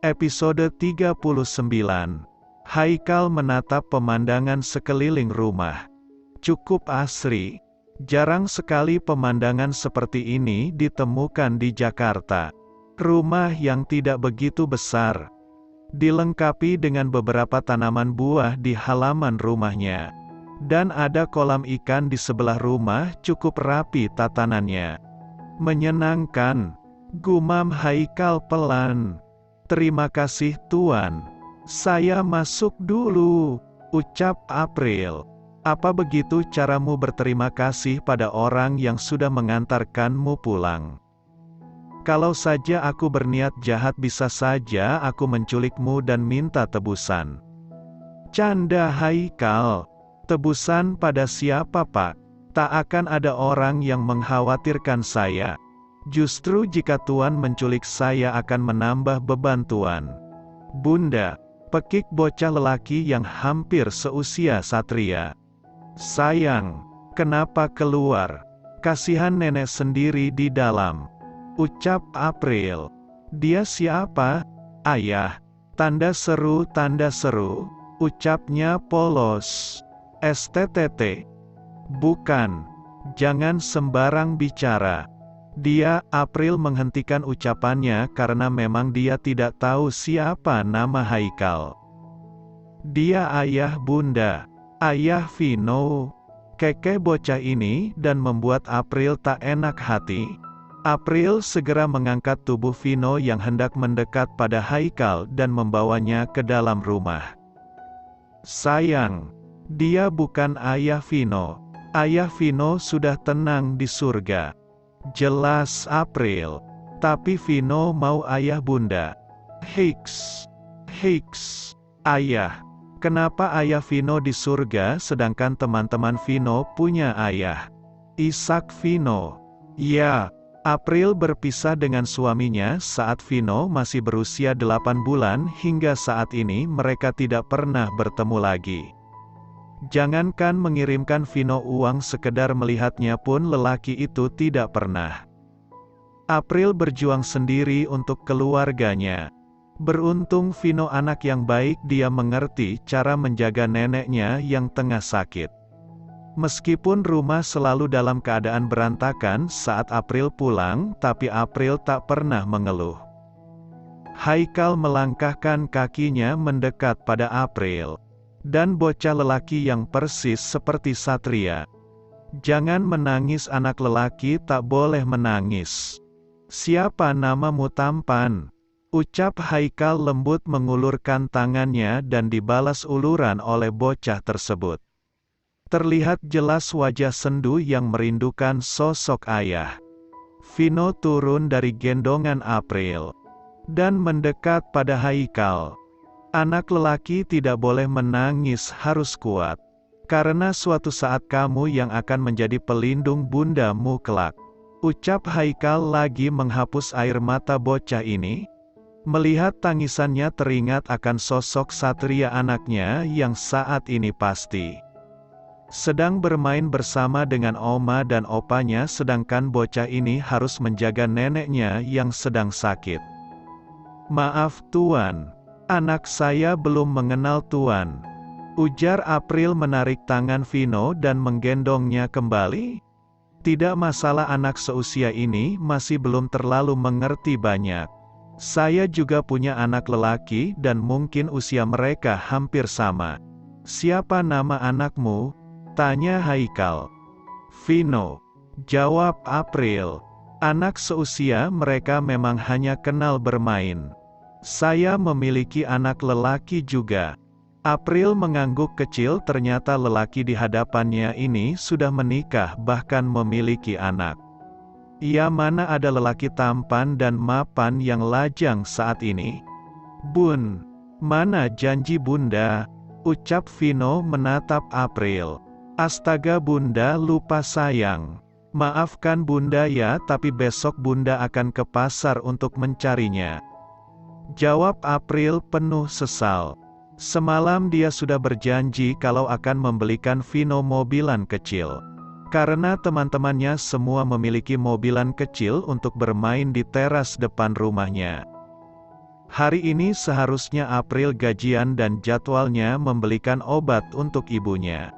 Episode 39. Haikal menatap pemandangan sekeliling rumah. Cukup asri. Jarang sekali pemandangan seperti ini ditemukan di Jakarta. Rumah yang tidak begitu besar, dilengkapi dengan beberapa tanaman buah di halaman rumahnya. Dan ada kolam ikan di sebelah rumah, cukup rapi tatanannya. Menyenangkan, gumam Haikal pelan. "Terima kasih Tuan. Saya masuk dulu," ucap April. "Apa begitu caramu berterima kasih pada orang yang sudah mengantarkanmu pulang? Kalau saja aku berniat jahat bisa saja aku menculikmu dan minta tebusan." Canda Haikal. "Tebusan pada siapa, Pak? Tak akan ada orang yang mengkhawatirkan saya. Justru jika Tuan menculik saya akan menambah beban Tuan." "Bunda," pekik bocah lelaki yang hampir seusia Satria. "Sayang, kenapa keluar? Kasihan nenek sendiri di dalam," ucap April. "Dia siapa, Ayah?" Tanda seru, ucapnya polos. "STTT. Bukan. Jangan sembarang bicara." Dia, April menghentikan ucapannya karena memang dia tidak tahu siapa nama Haikal. "Dia ayah Bunda. Ayah Vino." Kekeh bocah ini dan membuat April tak enak hati. April segera mengangkat tubuh Vino yang hendak mendekat pada Haikal dan membawanya ke dalam rumah. "Sayang, dia bukan ayah Vino. Ayah Vino sudah tenang di surga." "Jelas April. Tapi Vino mau ayah Bunda." Hiks. "Ayah. Kenapa ayah Vino di surga sedangkan teman-teman Vino punya ayah?" "Ishak Vino." "Ya." April berpisah dengan suaminya saat Vino masih berusia 8 bulan hingga saat ini mereka tidak pernah bertemu lagi. Jangankan mengirimkan Vino uang sekedar melihatnya pun lelaki itu tidak pernah. April berjuang sendiri untuk keluarganya. Beruntung Vino anak yang baik, dia mengerti cara menjaga neneknya yang tengah sakit. Meskipun rumah selalu dalam keadaan berantakan saat April pulang, tapi April tak pernah mengeluh. Haikal melangkahkan kakinya mendekat pada April. Dan bocah lelaki yang persis seperti Satria. "Jangan menangis anak lelaki, tak boleh menangis." "Siapa namamu tampan?" ucap Haikal lembut mengulurkan tangannya dan dibalas uluran oleh bocah tersebut. Terlihat jelas wajah sendu yang merindukan sosok ayah. Vino turun dari gendongan April dan mendekat pada Haikal. "Anak lelaki tidak boleh menangis, harus kuat. Karena suatu saat kamu yang akan menjadi pelindung bundamu kelak," ucap Haikal lagi menghapus air mata bocah ini. Melihat tangisannya teringat akan sosok Satria anaknya yang saat ini pasti sedang bermain bersama dengan oma dan opanya, sedangkan bocah ini harus menjaga neneknya yang sedang sakit. "Maaf Tuan. Anak saya belum mengenal Tuan," ujar April menarik tangan Vino dan menggendongnya kembali. "Tidak masalah, anak seusia ini masih belum terlalu mengerti banyak. Saya juga punya anak lelaki dan mungkin usia mereka hampir sama." "Siapa nama anakmu?" tanya Haikal. "Vino," jawab April. "Anak seusia mereka memang hanya kenal bermain. Saya memiliki anak lelaki juga." April mengangguk kecil, ternyata lelaki di hadapannya ini sudah menikah bahkan memiliki anak. Ia mana ada lelaki tampan dan mapan yang lajang saat ini. "Bun, mana janji Bunda?" ucap Vino menatap April. "Astaga Bunda, lupa sayang. Maafkan Bunda ya, tapi besok Bunda akan ke pasar untuk mencarinya," jawab April penuh sesal. Semalam dia sudah berjanji kalau akan membelikan Vino mobilan kecil. Karena teman-temannya semua memiliki mobilan kecil untuk bermain di teras depan rumahnya. Hari ini seharusnya April gajian dan jadwalnya membelikan obat untuk ibunya.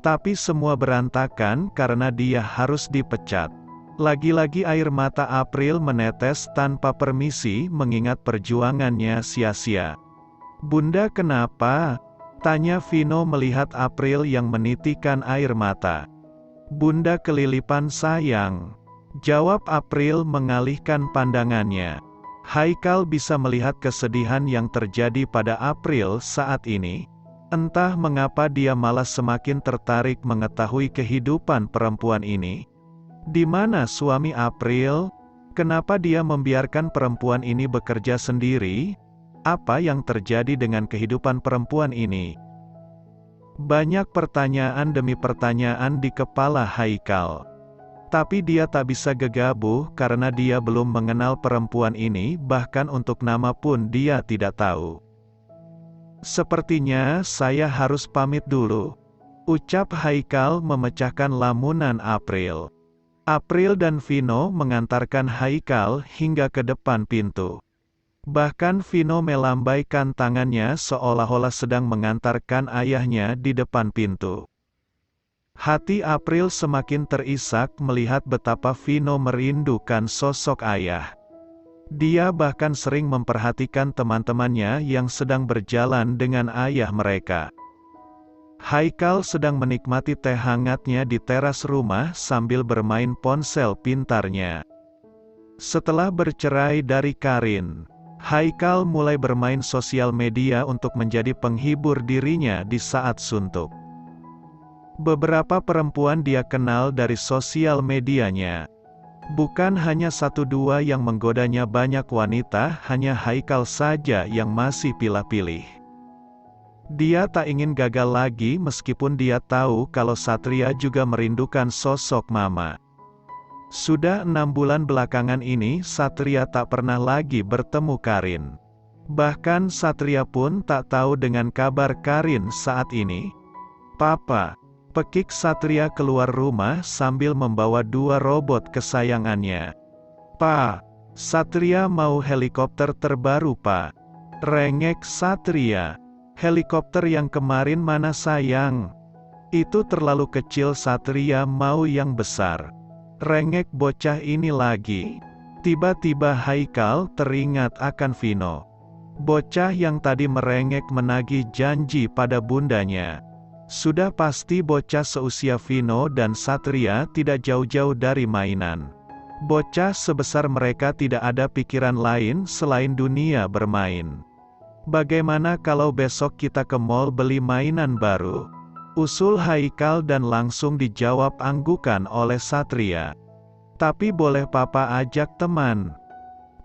Tapi semua berantakan karena dia harus dipecat. Lagi-lagi air mata April menetes tanpa permisi mengingat perjuangannya sia-sia. "Bunda kenapa?" tanya Vino melihat April yang menitikan air mata. "Bunda kelilipan sayang," jawab April mengalihkan pandangannya. Haikal bisa melihat kesedihan yang terjadi pada April saat ini. Entah mengapa dia malah semakin tertarik mengetahui kehidupan perempuan ini. Di mana suami April? Kenapa dia membiarkan perempuan ini bekerja sendiri? Apa yang terjadi dengan kehidupan perempuan ini? Banyak pertanyaan demi pertanyaan di kepala Haikal. Tapi dia tak bisa gegabah karena dia belum mengenal perempuan ini, bahkan untuk nama pun dia tidak tahu. "Sepertinya saya harus pamit dulu," ucap Haikal memecahkan lamunan April. April dan Vino mengantarkan Haikal hingga ke depan pintu. Bahkan Vino melambaikan tangannya seolah-olah sedang mengantarkan ayahnya di depan pintu. Hati April semakin terisak melihat betapa Vino merindukan sosok ayah. Dia bahkan sering memperhatikan teman-temannya yang sedang berjalan dengan ayah mereka. Haikal sedang menikmati teh hangatnya di teras rumah sambil bermain ponsel pintarnya. Setelah bercerai dari Karin, Haikal mulai bermain sosial media untuk menjadi penghibur dirinya di saat suntuk. Beberapa perempuan dia kenal dari sosial medianya. Bukan hanya satu dua yang menggodanya, banyak wanita, hanya Haikal saja yang masih pilih-pilih. Dia tak ingin gagal lagi meskipun dia tahu kalau Satria juga merindukan sosok mama. Sudah 6 bulan belakangan ini Satria tak pernah lagi bertemu Karin. Bahkan Satria pun tak tahu dengan kabar Karin saat ini. "Papa," pekik Satria keluar rumah sambil membawa 2 robot kesayangannya. "Pa, Satria mau helikopter terbaru, Pa." Rengek Satria. "Helikopter yang kemarin mana sayang? Itu terlalu kecil, Satria mau yang besar." Rengek bocah ini lagi. Tiba-tiba Haikal teringat akan Vino. Bocah yang tadi merengek menagih janji pada bundanya. Sudah pasti bocah seusia Vino dan Satria tidak jauh-jauh dari mainan. Bocah sebesar mereka tidak ada pikiran lain selain dunia bermain. "Bagaimana kalau besok kita ke mall beli mainan baru?" usul Haikal dan langsung dijawab anggukan oleh Satria. "Tapi boleh Papa ajak teman?"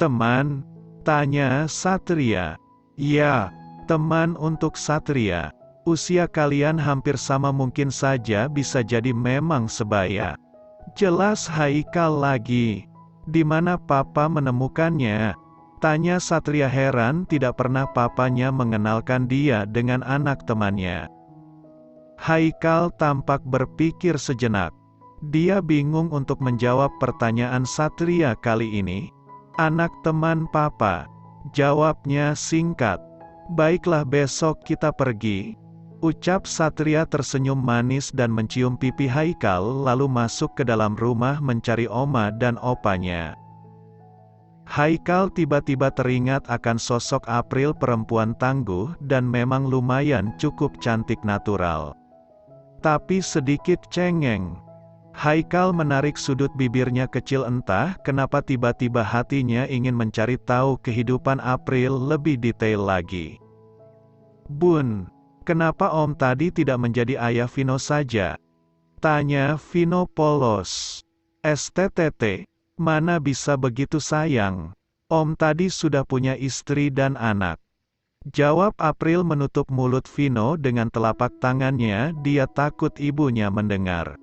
"Teman?" tanya Satria. "Ya, teman untuk Satria. Usia kalian hampir sama, mungkin saja bisa jadi memang sebaya." Jelas Haikal lagi. "Di mana Papa menemukannya?" tanya Satria heran, tidak pernah papanya mengenalkan dia dengan anak temannya. Haikal tampak berpikir sejenak. Dia bingung untuk menjawab pertanyaan Satria kali ini. "Anak teman Papa," jawabnya singkat. "Baiklah, besok kita pergi," ucap Satria tersenyum manis dan mencium pipi Haikal lalu masuk ke dalam rumah mencari oma dan opanya. Haikal tiba-tiba teringat akan sosok April, perempuan tangguh dan memang lumayan cukup cantik natural. Tapi sedikit cengeng. Haikal menarik sudut bibirnya kecil, entah kenapa tiba-tiba hatinya ingin mencari tahu kehidupan April lebih detail lagi. "Bun, kenapa Om tadi tidak menjadi ayah Vino saja?" tanya Vino polos. "STTT, mana bisa begitu sayang. Om tadi sudah punya istri dan anak," jawab April menutup mulut Vino dengan telapak tangannya. Dia takut ibunya mendengar.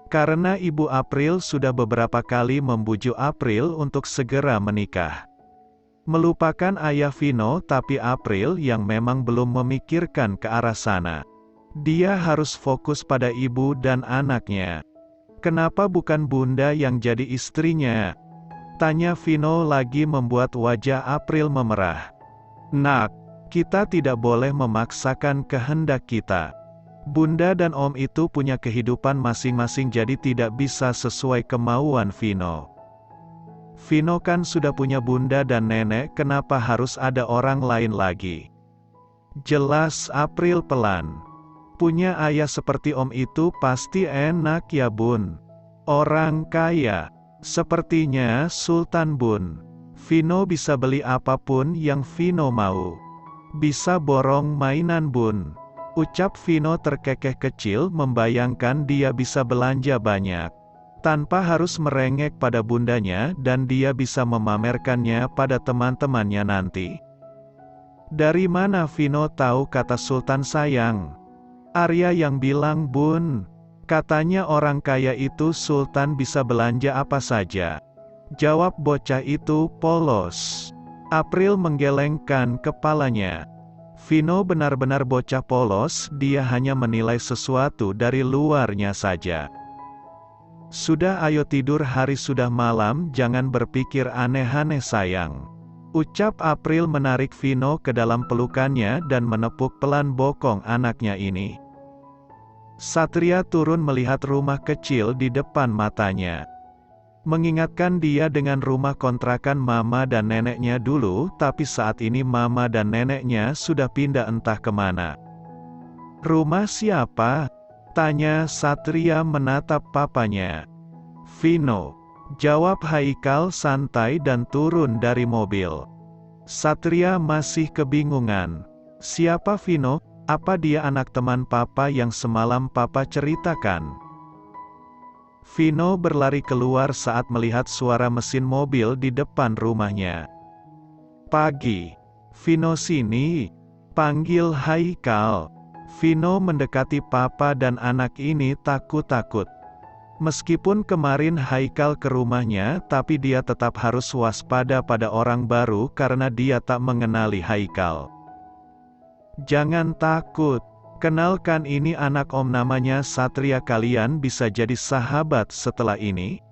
Karena ibu April sudah beberapa kali membujuk April untuk segera menikah. Melupakan ayah Vino, tapi April yang memang belum memikirkan ke arah sana. Dia harus fokus pada ibu dan anaknya. Kenapa bukan bunda yang jadi istrinya? Tanya Vino lagi membuat wajah April memerah. Nak, kita tidak boleh memaksakan kehendak kita. Bunda dan Om itu punya kehidupan masing-masing jadi tidak bisa sesuai kemauan Vino. Vino kan sudah punya bunda dan nenek, kenapa harus ada orang lain lagi? Jelas April pelan. Punya ayah seperti Om itu pasti enak ya Bun. Orang kaya. Sepertinya Sultan Bun. Vino bisa beli apapun yang Vino mau. Bisa borong mainan Bun. Ucap Vino terkekeh kecil membayangkan dia bisa belanja banyak. Tanpa harus merengek pada bundanya dan dia bisa memamerkannya pada teman-temannya nanti. Dari mana Vino tahu kata Sultan sayang? Arya yang bilang Bun. Katanya orang kaya itu Sultan bisa belanja apa saja. Jawab bocah itu polos. April menggelengkan kepalanya. Vino benar-benar bocah polos, dia hanya menilai sesuatu dari luarnya saja. Sudah ayo tidur, hari sudah malam, jangan berpikir aneh-aneh sayang. Ucap April menarik Vino ke dalam pelukannya dan menepuk pelan bokong anaknya ini. Satria turun melihat rumah kecil di depan matanya. Mengingatkan dia dengan rumah kontrakan mama dan neneknya dulu, tapi saat ini mama dan neneknya sudah pindah entah kemana. Rumah siapa? Tanya Satria menatap papanya. Vino. Jawab Haikal santai dan turun dari mobil. Satria masih kebingungan. Siapa Vino? Apa dia anak teman papa yang semalam papa ceritakan? Vino berlari keluar saat melihat suara mesin mobil di depan rumahnya. Pagi. Vino sini. Panggil Haikal. Vino mendekati papa dan anak ini takut-takut. Meskipun kemarin Haikal ke rumahnya, tapi dia tetap harus waspada pada orang baru karena dia tak mengenali Haikal. Jangan takut. Kenalkan ini anak Om, namanya Satria, kalian bisa jadi sahabat setelah ini.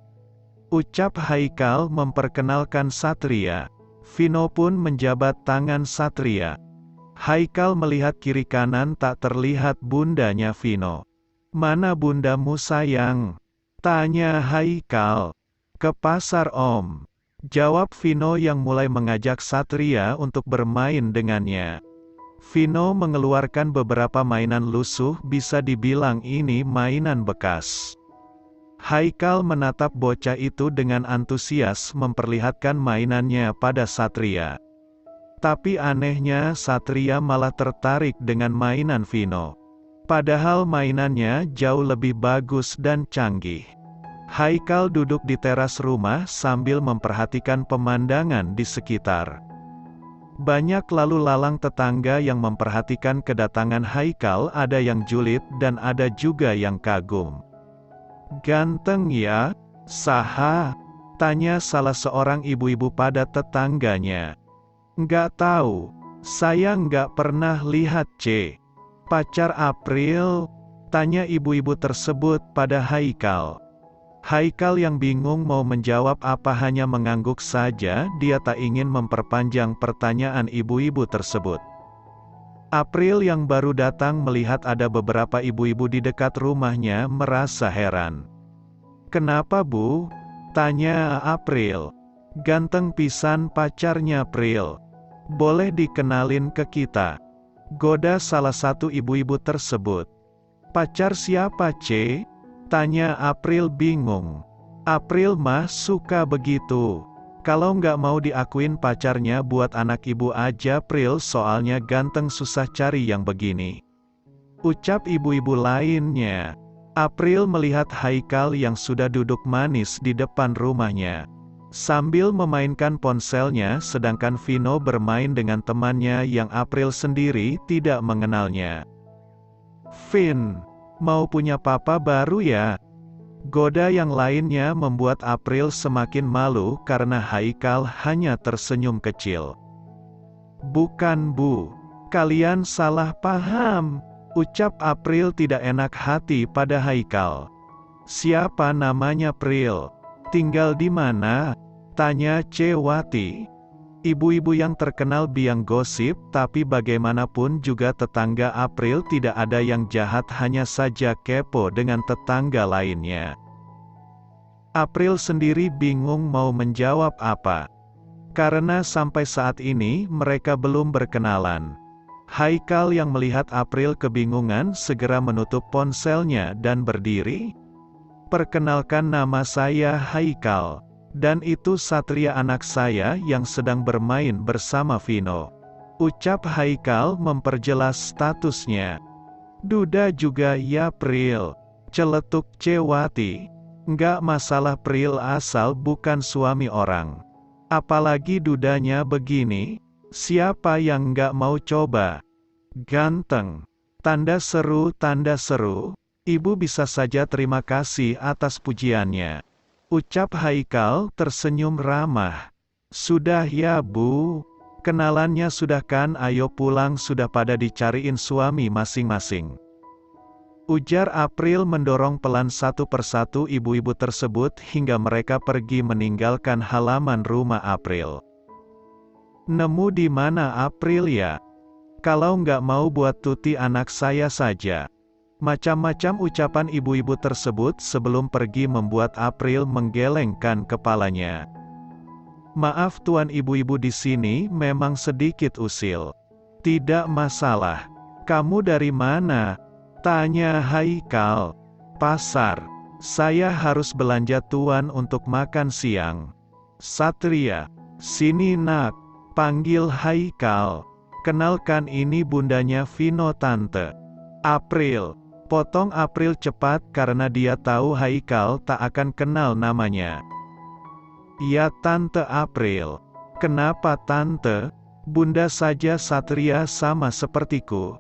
Ucap Haikal memperkenalkan Satria. Vino pun menjabat tangan Satria. Haikal melihat kiri kanan tak terlihat bundanya Vino. Mana bundamu sayang? Tanya Haikal. Ke pasar Om. Jawab Vino yang mulai mengajak Satria untuk bermain dengannya. Vino mengeluarkan beberapa mainan lusuh, bisa dibilang ini mainan bekas. Haikal menatap bocah itu dengan antusias memperlihatkan mainannya pada Satria. Tapi anehnya Satria malah tertarik dengan mainan Vino. Padahal mainannya jauh lebih bagus dan canggih. Haikal duduk di teras rumah sambil memperhatikan pemandangan di sekitar. Banyak lalu lalang tetangga yang memperhatikan kedatangan Haikal, ada yang julid dan ada juga yang kagum. Ganteng ya? Saha? Tanya salah seorang ibu-ibu pada tetangganya. Nggak tahu. Saya nggak pernah lihat pacar April? Tanya ibu-ibu tersebut pada Haikal. Haikal yang bingung mau menjawab apa, hanya mengangguk saja, dia tak ingin memperpanjang pertanyaan ibu-ibu tersebut. April yang baru datang melihat ada beberapa ibu-ibu di dekat rumahnya merasa heran. Kenapa Bu? Tanya April. Ganteng pisan pacarnya April. Boleh dikenalin ke kita? Goda salah satu ibu-ibu tersebut. Pacar siapa Tanya April bingung. April mah suka begitu. Kalau nggak mau diakuin pacarnya buat anak ibu aja April, soalnya ganteng susah cari yang begini. Ucap ibu-ibu lainnya. April melihat Haikal yang sudah duduk manis di depan rumahnya. Sambil memainkan ponselnya, sedangkan Vino bermain dengan temannya yang April sendiri tidak mengenalnya. Vin, mau punya papa baru ya? Goda yang lainnya membuat April semakin malu karena Haikal hanya tersenyum kecil. Bukan Bu, kalian salah paham, ucap April tidak enak hati pada Haikal. Siapa namanya April? Tinggal di mana? Tanya Cewati. Ibu-ibu yang terkenal biang gosip, tapi bagaimanapun juga tetangga April tidak ada yang jahat, hanya saja kepo dengan tetangga lainnya. April sendiri bingung mau menjawab apa. Karena sampai saat ini mereka belum berkenalan. Haikal yang melihat April kebingungan segera menutup ponselnya dan berdiri. Perkenalkan, nama saya Haikal. Dan itu Satria, anak saya yang sedang bermain bersama Vino. Ucap Haikal memperjelas statusnya. Duda juga ya Pril? Celetuk Cewati. Nggak masalah Pril, asal bukan suami orang. Apalagi dudanya begini, siapa yang nggak mau coba? Ganteng. Tanda seru, tanda seru. Ibu bisa saja terima kasih atas pujiannya. Ucap Haikal tersenyum ramah. Sudah ya Bu, kenalannya sudah kan, ayo pulang, sudah pada dicariin suami masing-masing. Ujar April mendorong pelan satu persatu ibu-ibu tersebut hingga mereka pergi meninggalkan halaman rumah April. Nemu di mana April ya? Kalau nggak mau buat Tuti anak saya saja. Macam-macam ucapan ibu-ibu tersebut sebelum pergi membuat April menggelengkan kepalanya. Maaf tuan, ibu-ibu di sini memang sedikit usil. Tidak masalah. Kamu dari mana? Tanya Haikal. Pasar. Saya harus belanja tuan untuk makan siang. Satria. Sini nak. Panggil Haikal. Kenalkan, ini bundanya Vino tante. April. Potong April cepat karena dia tahu Haikal tak akan kenal namanya. Ya Tante April. Kenapa Tante? Bunda saja Satria sama sepertiku.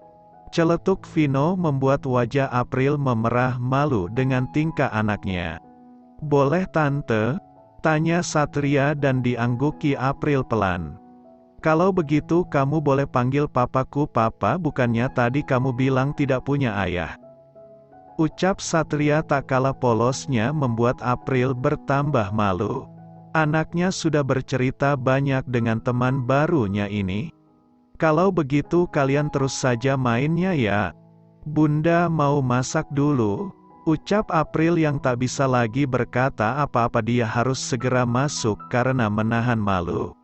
Celetuk Vino membuat wajah April memerah malu dengan tingkah anaknya. Boleh Tante? Tanya Satria dan diangguki April pelan. Kalau begitu kamu boleh panggil papaku papa, bukannya tadi kamu bilang tidak punya ayah? Ucap Satria tak kalah polosnya membuat April bertambah malu. Anaknya sudah bercerita banyak dengan teman barunya ini. Kalau begitu kalian terus saja mainnya ya. Bunda mau masak dulu. Ucap April yang tak bisa lagi berkata apa-apa, dia harus segera masuk karena menahan malu.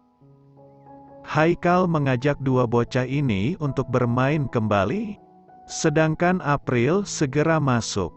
Haikal mengajak dua bocah ini untuk bermain kembali. Sedangkan April segera masuk.